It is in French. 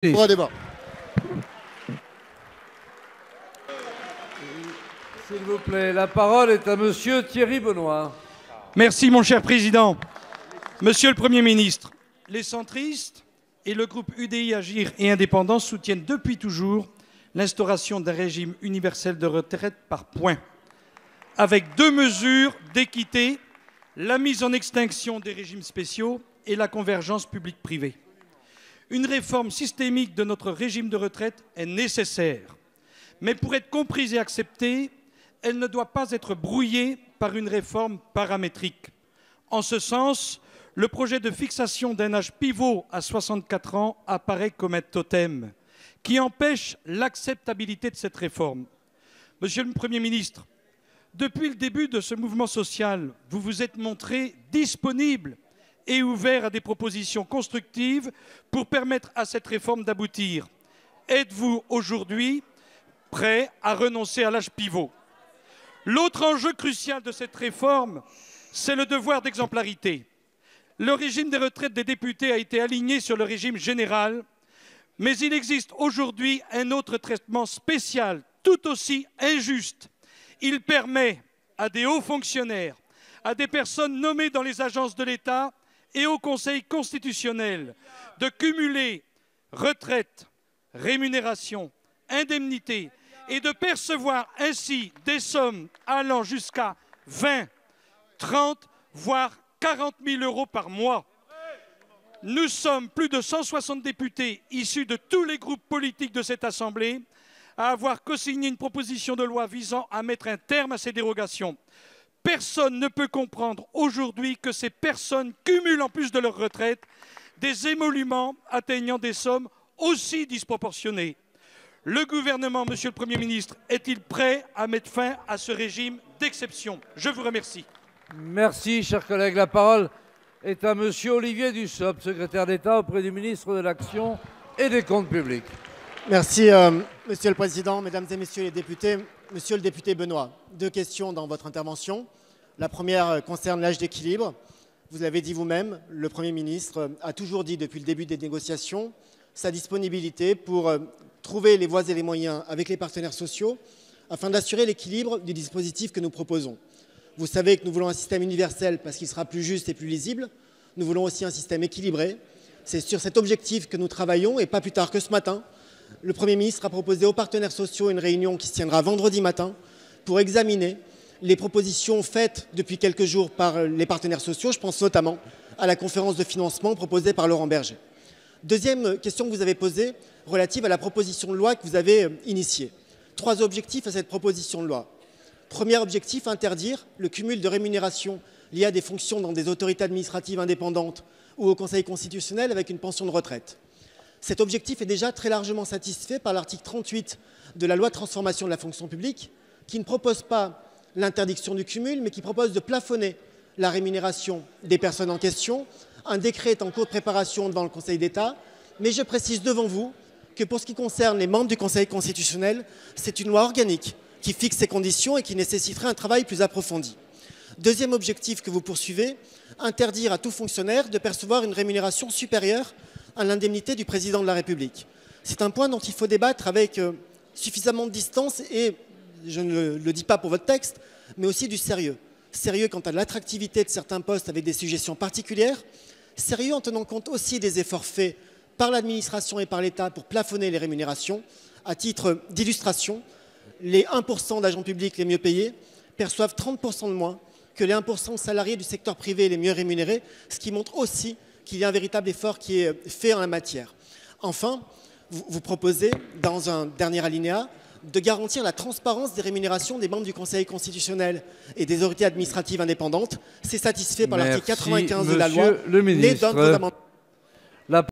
Pour un débat. S'il vous plaît, la parole est à monsieur Thierry Benoît. Merci mon cher président. Monsieur le Premier ministre, les centristes et le groupe UDI Agir et Indépendance soutiennent depuis toujours l'instauration d'un régime universel de retraite par points, avec deux mesures d'équité, la mise en extinction des régimes spéciaux et la convergence publique-privée. Une réforme systémique de notre régime de retraite est nécessaire, mais pour être comprise et acceptée, elle ne doit pas être brouillée par une réforme paramétrique. En ce sens, le projet de fixation d'un âge pivot à 64 ans apparaît comme un totem qui empêche l'acceptabilité de cette réforme. Monsieur le Premier ministre, depuis le début de ce mouvement social, vous vous êtes montré disponible et ouvert à des propositions constructives pour permettre à cette réforme d'aboutir. Êtes-vous aujourd'hui prêt à renoncer à l'âge pivot? L'autre enjeu crucial de cette réforme, c'est le devoir d'exemplarité. Le régime des retraites des députés a été aligné sur le régime général, mais il existe aujourd'hui un autre traitement spécial, tout aussi injuste. Il permet à des hauts fonctionnaires, à des personnes nommées dans les agences de l'État et au Conseil constitutionnel de cumuler retraite, rémunération, indemnité et de percevoir ainsi des sommes allant jusqu'à 20, 30, voire 40 000 euros par mois. Nous sommes plus de 160 députés issus de tous les groupes politiques de cette Assemblée à avoir cosigné une proposition de loi visant à mettre un terme à ces dérogations. Personne ne peut comprendre aujourd'hui que ces personnes cumulent en plus de leur retraite des émoluments atteignant des sommes aussi disproportionnées. Le gouvernement, monsieur le Premier ministre, est-il prêt à mettre fin à ce régime d'exception? Je vous remercie. Merci, chers collègues. La parole est à monsieur Olivier Dussopt, secrétaire d'État auprès du ministre de l'Action et des Comptes publics. Merci, monsieur le président, mesdames et messieurs les députés. Monsieur le député Benoît, deux questions dans votre intervention. La première concerne l'âge d'équilibre. Vous l'avez dit vous-même, le Premier ministre a toujours dit depuis le début des négociations sa disponibilité pour trouver les voies et les moyens avec les partenaires sociaux afin d'assurer l'équilibre du dispositif que nous proposons. Vous savez que nous voulons un système universel parce qu'il sera plus juste et plus lisible. Nous voulons aussi un système équilibré. C'est sur cet objectif que nous travaillons et pas plus tard que ce matin, le Premier ministre a proposé aux partenaires sociaux une réunion qui se tiendra vendredi matin pour examiner les propositions faites depuis quelques jours par les partenaires sociaux. Je pense notamment à la conférence de financement proposée par Laurent Berger. Deuxième question que vous avez posée, relative à la proposition de loi que vous avez initiée. Trois objectifs à cette proposition de loi. Premier objectif, interdire le cumul de rémunération liées à des fonctions dans des autorités administratives indépendantes ou au Conseil constitutionnel avec une pension de retraite. Cet objectif est déjà très largement satisfait par l'article 38 de la loi de transformation de la fonction publique, qui ne propose pas l'interdiction du cumul, mais qui propose de plafonner la rémunération des personnes en question. Un décret est en cours de préparation devant le Conseil d'État, mais je précise devant vous que pour ce qui concerne les membres du Conseil constitutionnel, c'est une loi organique qui fixe ces conditions et qui nécessiterait un travail plus approfondi. Deuxième objectif que vous poursuivez, interdire à tout fonctionnaire de percevoir une rémunération supérieure à l'indemnité du président de la République. C'est un point dont il faut débattre avec suffisamment de distance et, je ne le dis pas pour votre texte, mais aussi du sérieux. Sérieux quant à l'attractivité de certains postes avec des suggestions particulières, sérieux en tenant compte aussi des efforts faits par l'administration et par l'État pour plafonner les rémunérations. À titre d'illustration, les 1% d'agents publics les mieux payés perçoivent 30% de moins que les 1% de salariés du secteur privé les mieux rémunérés, ce qui montre aussi qu'il y a un véritable effort qui est fait en la matière. Enfin, vous proposez, dans un dernier alinéa, de garantir la transparence des rémunérations des membres du Conseil constitutionnel et des autorités administratives indépendantes. C'est satisfait par l'article 95 de la loi. Monsieur le ministre.